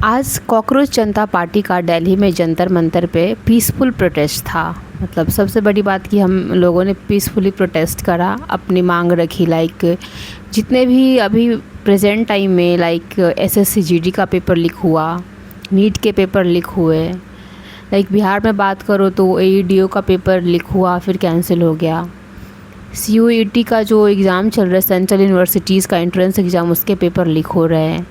आज कॉकरोच जनता पार्टी का दिल्ली में जंतर मंतर पे पीसफुल प्रोटेस्ट था। मतलब सबसे बड़ी बात कि हम लोगों ने पीसफुली प्रोटेस्ट करा, अपनी मांग रखी। जितने भी अभी प्रेजेंट टाइम में एसएससी जीडी का पेपर लीक हुआ, नीट के पेपर लीक हुए। बिहार में बात करो तो एईडीओ का पेपर लीक हुआ, फिर कैंसिल हो गया। सीयूईटी का जो एग्ज़ाम चल रहा है, सेंट्रल यूनिवर्सिटीज़ का एंट्रेंस एग्ज़ाम, उसके पेपर लीक हो रहे हैं।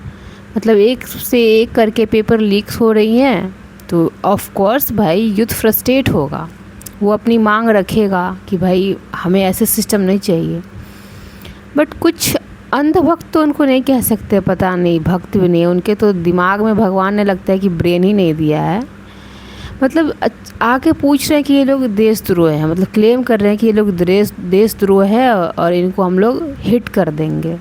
मतलब एक से एक करके पेपर लीक्स हो रही हैं, तो ऑफ कोर्स भाई यूथ फ्रस्ट्रेट होगा। वो अपनी मांग रखेगा कि भाई हमें ऐसे सिस्टम नहीं चाहिए। बट कुछ अंधभक्त तो उनको नहीं कह सकते, पता नहीं भक्त भी नहीं, उनके तो दिमाग में भगवान ने लगता है कि ब्रेन ही नहीं दिया है। मतलब आके पूछ रहे हैं कि ये लोग देशद्रोह हैं, मतलब क्लेम कर रहे हैं कि ये लोग देशद्रोह है और इनको हम लोग हिट कर देंगे।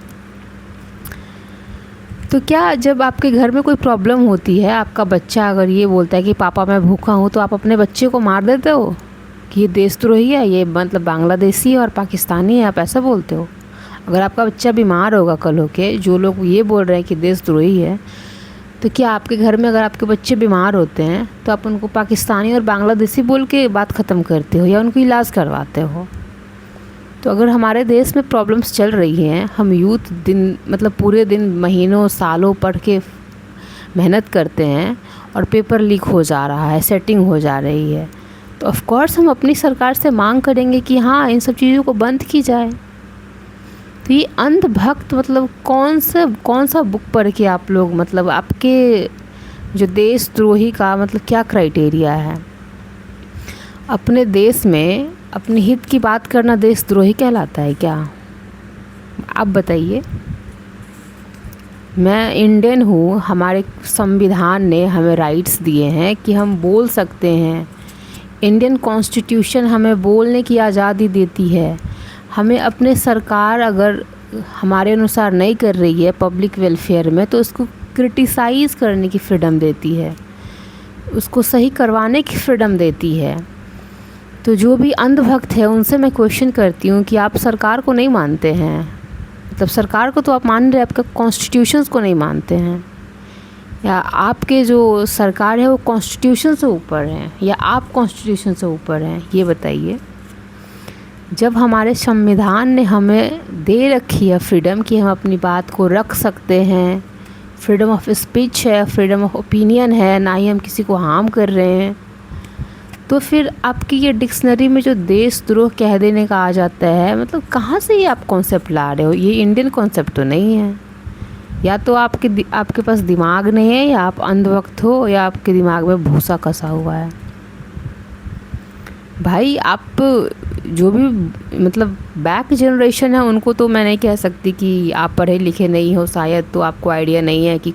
तो क्या जब आपके घर में कोई प्रॉब्लम होती है, आपका बच्चा अगर ये बोलता है कि पापा मैं भूखा हूँ, तो आप अपने बच्चे को मार देते हो कि ये देशद्रोही है, ये मतलब बांग्लादेशी है और पाकिस्तानी है, आप ऐसा बोलते हो? अगर आपका बच्चा बीमार होगा कल होके, जो लोग ये बोल रहे हैं कि देशद्रोही है, तो क्या आपके घर में अगर आपके बच्चे बीमार होते हैं तो आप उनको पाकिस्तानी और बांग्लादेशी बोल के बात ख़त्म करते हो या उनको इलाज करवाते हो? तो अगर हमारे देश में प्रॉब्लम्स चल रही हैं, हम यूथ पूरे दिन महीनों सालों पढ़ के मेहनत करते हैं और पेपर लीक हो जा रहा है, सेटिंग हो जा रही है, तो ऑफ़ कोर्स हम अपनी सरकार से मांग करेंगे कि हाँ, इन सब चीज़ों को बंद की जाए। तो ये अंधभक्त कौन सा बुक पढ़ के आप लोग, मतलब आपके जो देशद्रोही का मतलब क्या क्राइटेरिया है? अपने देश में अपने हित की बात करना देशद्रोही कहलाता है क्या? आप बताइए। मैं इंडियन हूँ, हमारे संविधान ने हमें राइट्स दिए हैं कि हम बोल सकते हैं। इंडियन कॉन्स्टिट्यूशन हमें बोलने की आज़ादी देती है। हमें अपने सरकार अगर हमारे अनुसार नहीं कर रही है पब्लिक वेलफेयर में, तो उसको क्रिटिसाइज़ करने की फ्रीडम देती है, उसको सही करवाने की फ्रीडम देती है। तो जो भी अंधभक्त है उनसे मैं क्वेश्चन करती हूँ कि आप सरकार को नहीं मानते हैं, मतलब सरकार को तो आप मान रहे, आपका कॉन्स्टिट्यूशंस को नहीं मानते हैं, या आपके जो सरकार है वो कॉन्स्टिट्यूशन से ऊपर है, या आप कॉन्स्टिट्यूशन से ऊपर हैं? ये बताइए। जब हमारे संविधान ने हमें दे रखी है फ्रीडम कि हम अपनी बात को रख सकते हैं, फ्रीडम ऑफ स्पीच है, फ्रीडम ऑफ ओपिनियन है, ना ही हम किसी को हार्म कर रहे हैं, तो फिर आपकी ये डिक्शनरी में जो देशद्रोह कह देने का आ जाता है, मतलब कहाँ से ये आप कॉन्सेप्ट ला रहे हो? ये इंडियन कॉन्सेप्ट तो नहीं है। या तो आपके पास दिमाग नहीं है, या आप अंधभक्त हो, या आपके दिमाग में भूसा कसा हुआ है। भाई आप जो भी मतलब बैक जनरेशन है, उनको तो मैं नहीं कह सकती कि आप पढ़े लिखे नहीं हो शायद, तो आपको आइडिया नहीं है कि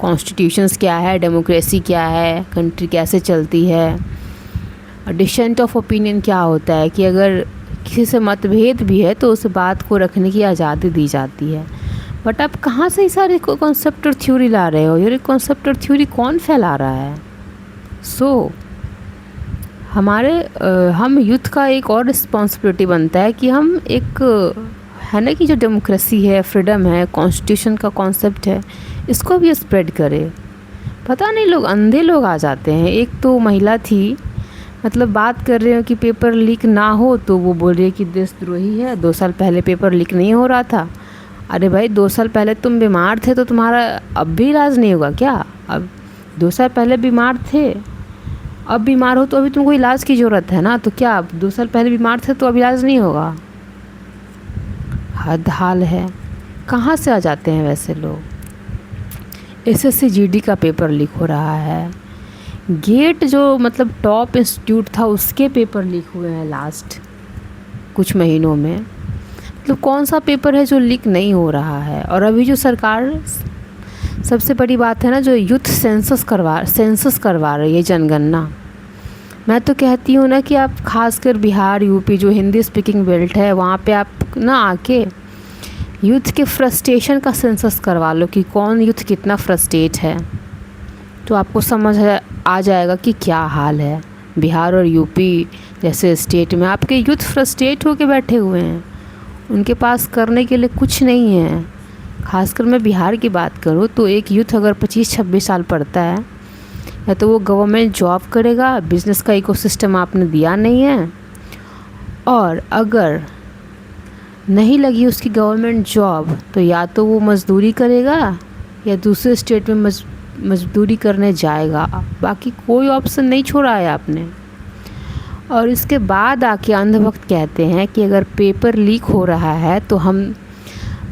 कॉन्स्टिट्यूशंस क्या है, डेमोक्रेसी क्या है, कंट्री कैसे चलती है, डिसेंट ऑफ ओपिनियन क्या होता है, कि अगर किसी से मतभेद भी है तो उस बात को रखने की आज़ादी दी जाती है। बट आप कहाँ से सारे कॉन्सेप्ट और थ्योरी ला रहे हो? ये कॉन्सेप्ट और थ्योरी कौन फैला रहा है? हम यूथ का एक और रिस्पॉन्सिबिलिटी बनता है कि हम है ना कि जो डेमोक्रेसी है, फ्रीडम है, कॉन्स्टिट्यूशन का कॉन्सेप्ट है, इसको भी स्प्रेड करें। पता नहीं लोग अंधे लोग आ जाते हैं। एक तो महिला थी, मतलब बात कर रहे हो कि पेपर लीक ना हो, तो वो बोल रही है कि देशद्रोही है। 2 साल पहले पेपर लीक नहीं हो रहा था। अरे भाई 2 साल पहले तुम बीमार थे, तो तुम्हारा अब भी इलाज नहीं होगा क्या? अब 2 साल पहले बीमार थे, अब बीमार हो तो अभी तुमको इलाज की ज़रूरत है ना, तो क्या आप 2 साल पहले बीमार थे तो अब इलाज नहीं होगा? हद हाल है। कहाँ से आ जाते हैं वैसे लोग? एसएससी जीडी का पेपर लीक हो रहा है, गेट जो मतलब टॉप इंस्टीट्यूट था उसके पेपर लीक हुए हैं लास्ट कुछ महीनों में। मतलब कौन सा पेपर है जो लीक नहीं हो रहा है? और अभी जो सरकार, सबसे बड़ी बात है ना, जो यूथ सेंसस करवा रही है, जनगणना। मैं तो कहती हूँ ना कि आप खासकर बिहार, यूपी, जो हिंदी स्पीकिंग बेल्ट है, वहाँ पे आप ना आके यूथ के फ्रस्ट्रेशन का सेंसस करवा लो कि कौन यूथ कितना फ्रस्ट्रेट है, तो आपको समझ आ जाएगा कि क्या हाल है। बिहार और यूपी जैसे स्टेट में आपके यूथ फ्रस्ट्रेट होके बैठे हुए हैं, उनके पास करने के लिए कुछ नहीं है। खासकर मैं बिहार की बात करूँ तो एक यूथ अगर 25-26 साल पढ़ता है, या तो वो गवर्नमेंट जॉब करेगा, बिज़नेस का इकोसिस्टम आपने दिया नहीं है, और अगर नहीं लगी उसकी गवर्नमेंट जॉब तो या तो वो मज़दूरी करेगा या दूसरे स्टेट में मज़दूरी करने जाएगा। बाकी कोई ऑप्शन नहीं छोड़ा है आपने। और इसके बाद आके अंधभक्त कहते हैं कि अगर पेपर लीक हो रहा है तो हम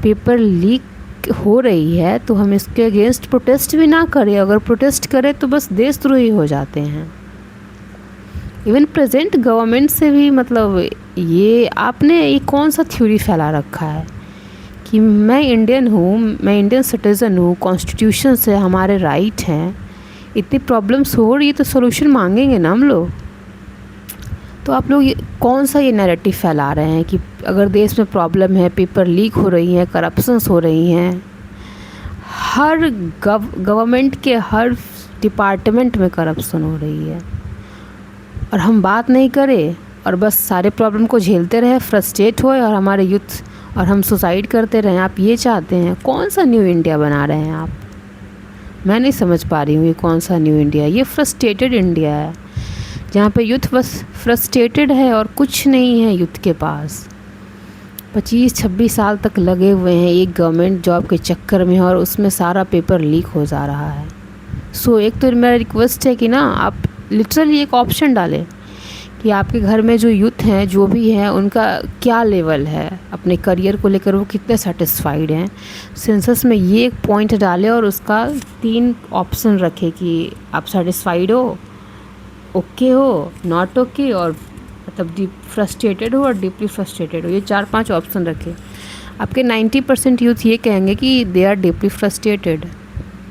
पेपर लीक हो रही है तो हम इसके अगेंस्ट प्रोटेस्ट भी ना करें। अगर प्रोटेस्ट करें तो बस देशद्रोही हो जाते हैं। इवन प्रेजेंट गवर्नमेंट से भी मतलब ये आपने ये कौन सा थ्योरी फैला रखा है कि मैं इंडियन हूँ, मैं इंडियन सिटीज़न हूँ, कॉन्स्टिट्यूशन से हमारे राइट हैं, इतनी प्रॉब्लम्स हो रही है तो सोल्यूशन मांगेंगे ना हम लोग। तो आप लोग ये कौन सा ये नैरेटिव फैला रहे हैं कि अगर देश में प्रॉब्लम है, पेपर लीक हो रही हैं, करप्शंस हो रही हैं, हर गवर्नमेंट के हर डिपार्टमेंट में करप्शन हो रही है, और हम बात नहीं करें और बस सारे प्रॉब्लम को झेलते रहे, फ्रस्ट्रेट होए और हमारे यूथ और हम सुसाइड करते रहें। आप ये चाहते हैं? कौन सा न्यू इंडिया बना रहे हैं आप? मैं नहीं समझ पा रही हूँ ये कौन सा न्यू इंडिया। ये फ्रस्ट्रेटेड इंडिया है जहाँ पे यूथ बस फ्रस्ट्रेटेड है और कुछ नहीं है यूथ के पास। 25-26 साल तक लगे हुए हैं एक गवर्नमेंट जॉब के चक्कर में और उसमें सारा पेपर लीक हो जा रहा है। सो एक तो मेरा रिक्वेस्ट है कि ना आप लिटरली एक ऑप्शन डालें कि आपके घर में जो यूथ हैं, जो भी हैं, उनका क्या लेवल है अपने करियर को लेकर, वो कितने सेटिस्फाइड हैं। सेंसस में ये एक पॉइंट डालें और उसका 3 ऑप्शन रखें कि आप सेटिस्फाइड हो, ओके हो, नॉट ओके, और मतलब डीप फ्रस्ट्रेटेड हो और डीपली फ्रस्ट्रेटेड हो। ये 4-5 ऑप्शन रखें। आपके 90% यूथ ये कहेंगे कि they are deeply frustrated.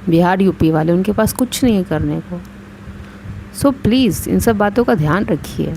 Bihar UP वाले, उनके पास कुछ नहीं है करने को। सो प्लीज़ इन सब बातों का ध्यान रखिए।